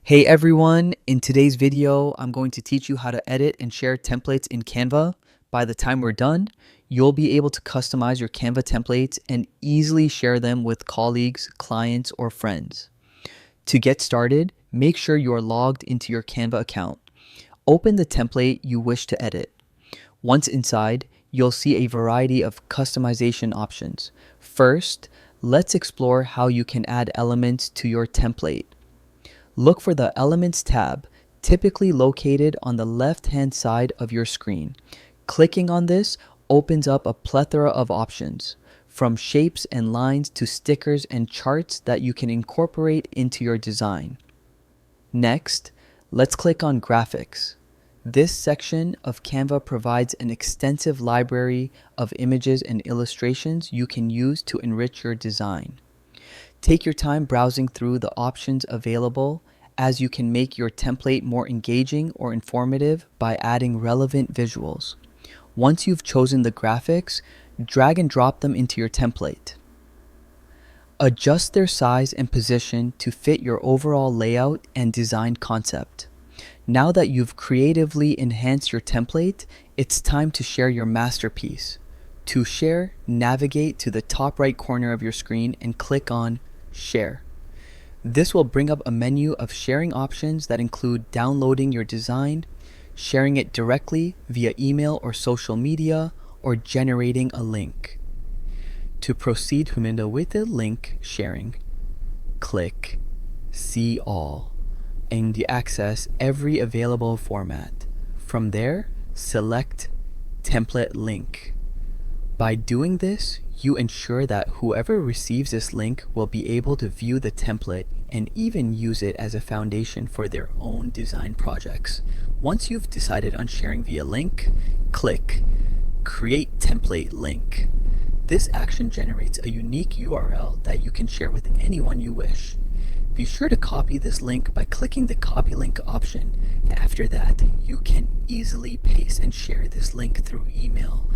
Hey everyone, in today's video, I'm going to teach you how to edit and share templates in Canva. By the time we're done, you'll be able to customize your Canva templates and easily share them with colleagues, clients, or friends. To get started, make sure you are logged into your Canva account. Open the template you wish to edit. Once inside, you'll see a variety of customization options. First, let's explore how you can add elements to your template. Look for the Elements tab, typically located on the left-hand side of your screen. Clicking on this opens up a plethora of options, from shapes and lines to stickers and charts that you can incorporate into your design. Next, let's click on Graphics. This section of Canva provides an extensive library of images and illustrations you can use to enrich your design. Take your time browsing through the options available, as you can make your template more engaging or informative by adding relevant visuals. Once you've chosen the graphics, drag and drop them into your template. Adjust their size and position to fit your overall layout and design concept. Now that you've creatively enhanced your template, it's time to share your masterpiece. To share, navigate to the top right corner of your screen and click on Share. This will bring up a menu of sharing options that include downloading your design, sharing it directly via email or social media, or generating a link. To proceed with the link sharing, click See All and access every available format. From there, select Template Link. By doing this, you ensure that whoever receives this link will be able to view the template and even use it as a foundation for their own design projects. Once you've decided on sharing via link, click Create Template Link. This action generates a unique URL that you can share with anyone you wish. Be sure to copy this link by clicking the Copy Link option. After that, you can easily paste and share this link through email.